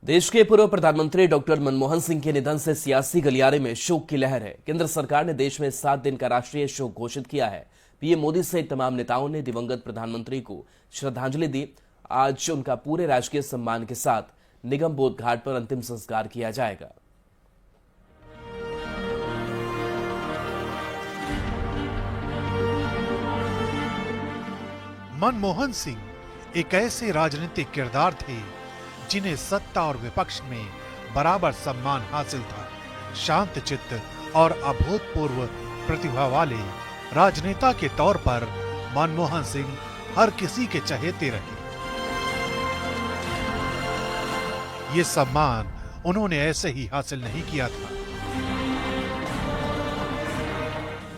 देश के पूर्व प्रधानमंत्री डॉक्टर मनमोहन सिंह के निधन से सियासी गलियारे में शोक की लहर है। केंद्र सरकार ने देश में 7 दिन का राष्ट्रीय शोक घोषित किया है। पीएम मोदी सहित तमाम नेताओं ने दिवंगत प्रधानमंत्री को श्रद्धांजलि दी। आज उनका पूरे राजकीय सम्मान के साथ निगम बोध घाट पर अंतिम संस्कार किया जाएगा। मनमोहन सिंह एक ऐसे राजनीतिक किरदार थे जिन्हें सत्ता और विपक्ष में बराबर सम्मान हासिल था। शांत चित्त और अभूतपूर्व प्रतिभा वाले राजनेता के तौर पर मनमोहन सिंह हर किसी के चहेते रहे। ये सम्मान उन्होंने ऐसे ही हासिल नहीं किया था।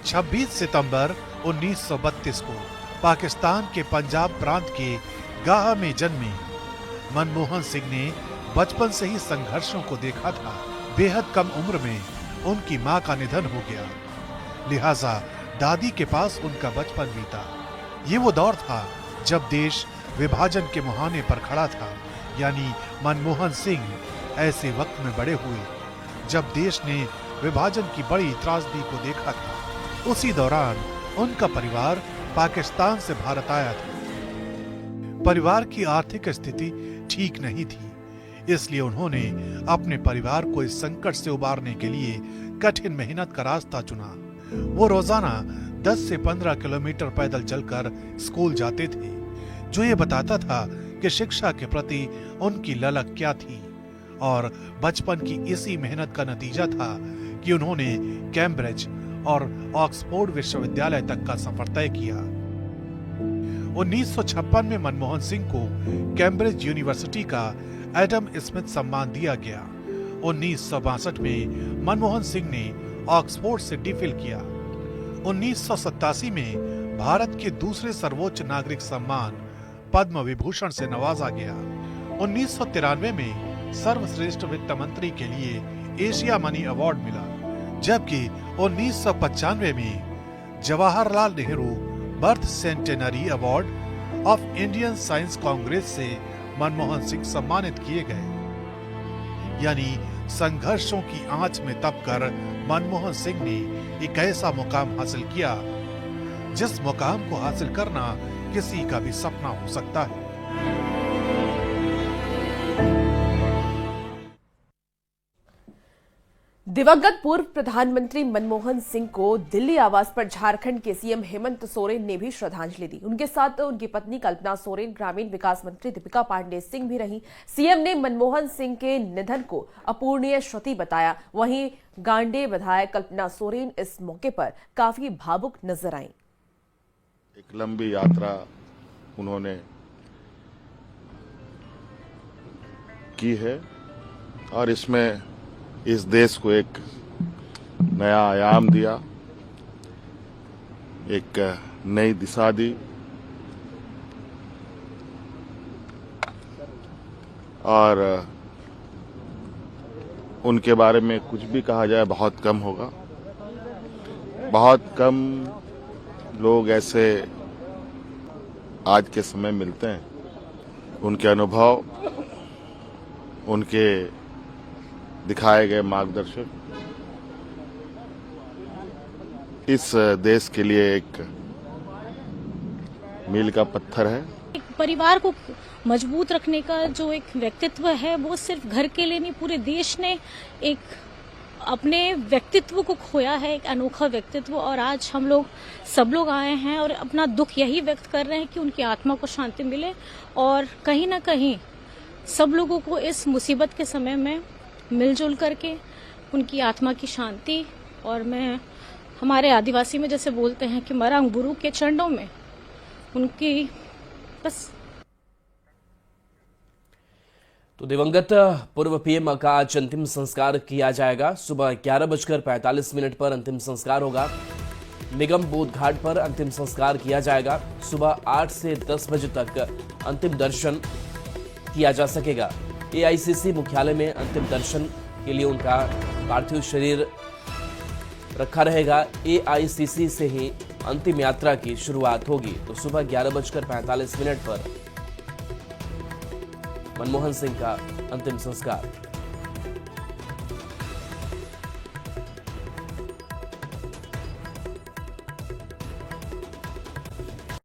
26 सितंबर 1932 को पाकिस्तान के पंजाब प्रांत के गाह में जन्मे मनमोहन सिंह ने बचपन से ही संघर्षों को देखा था। बेहद कम उम्र में उनकी मां का निधन हो गया, लिहाजा दादी के पास उनका बचपन बीता। ये वो दौर था जब देश विभाजन के मुहाने पर खड़ा था, यानी मनमोहन सिंह ऐसे वक्त में बड़े हुए जब देश ने विभाजन की बड़ी त्रासदी को देखा था। उसी दौरान उनका परिवार पाकिस्तान से भारत आया था। परिवार की आर्थिक स्थिति ठीक नहीं थी, इसलिए उन्होंने अपने परिवार को इस संकट से उबारने के लिए कठिन मेहनत का रास्ता चुना। वो रोजाना 10 से 15 किलोमीटर पैदल चलकर स्कूल जाते थे, जो ये बताता था कि शिक्षा के प्रति उनकी ललक क्या थी। और बचपन की इसी मेहनत का नतीजा था कि उन्होंने कैम्ब्रिज और ऑक्सफोर्ड विश्वविद्यालय तक का सफर तय किया। 1956 में मनमोहन सिंह को कैम्ब्रिज यूनिवर्सिटी का एडम स्मिथ सम्मान दिया गया। 1962 में मनमोहन सिंह ने ऑक्सफोर्ड से डीफिल किया। 1987 में भारत के दूसरे सर्वोच्च नागरिक सम्मान पद्म विभूषण से नवाजा गया। 1993 में सर्वश्रेष्ठ वित्त मंत्री के लिए एशिया मनी अवार्ड मिला, जबकि 1995 में Jawaharlal Nehru birth centenary award of Indian science Congress से मनमोहन सिंह सम्मानित किए गए। यानी संघर्षों की आंच में तपकर मनमोहन सिंह ने एक ऐसा मुकाम हासिल किया जिस मुकाम को हासिल करना किसी का भी सपना हो सकता है। दिवंगत पूर्व प्रधानमंत्री मनमोहन सिंह को दिल्ली आवास पर झारखंड के सीएम हेमंत सोरेन ने भी श्रद्धांजलि दी। उनके साथ उनकी पत्नी कल्पना सोरेन, ग्रामीण विकास मंत्री दीपिका पांडे सिंह भी रही। सीएम ने मनमोहन सिंह के निधन को अपूरणीय क्षति बताया। वहीं गांडे विधायक कल्पना सोरेन इस मौके पर काफी भावुक नजर आईं। एक लंबी यात्रा उन्होंने की है और इसमें इस देश को एक नया आयाम दिया, एक नई दिशा दी। और उनके बारे में कुछ भी कहा जाए बहुत कम होगा। बहुत कम लोग ऐसे आज के समय मिलते हैं। उनके अनुभव, उनके दिखाए गए मार्गदर्शन इस देश के लिए एक मील का पत्थर है। एक परिवार को मजबूत रखने का जो एक व्यक्तित्व है, वो सिर्फ घर के लिए नहीं, पूरे देश ने एक अपने व्यक्तित्व को खोया है, एक अनोखा व्यक्तित्व। और आज हम लोग सब लोग आए हैं और अपना दुख यही व्यक्त कर रहे हैं कि उनकी आत्मा को शांति मिले और कहीं ना कहीं सब लोगों को इस मुसीबत के समय में मिलजुल करके उनकी आत्मा की शांति। और मैं हमारे आदिवासी में जैसे बोलते हैं कि मरंग गुरु के चरणों में उनकी बस। तो दिवंगत पूर्व पीएम का आज अंतिम संस्कार किया जाएगा। सुबह 11:45 पर अंतिम संस्कार होगा। निगम बोध घाट पर अंतिम संस्कार किया जाएगा। सुबह 8 से 10 बजे तक अंतिम दर्शन किया जा सकेगा। एआईसीसी मुख्यालय में अंतिम दर्शन के लिए उनका पार्थिव शरीर रखा रहेगा। एआईसीसी से ही अंतिम यात्रा की शुरुआत होगी। तो सुबह 11:45 पर मनमोहन सिंह का अंतिम संस्कार।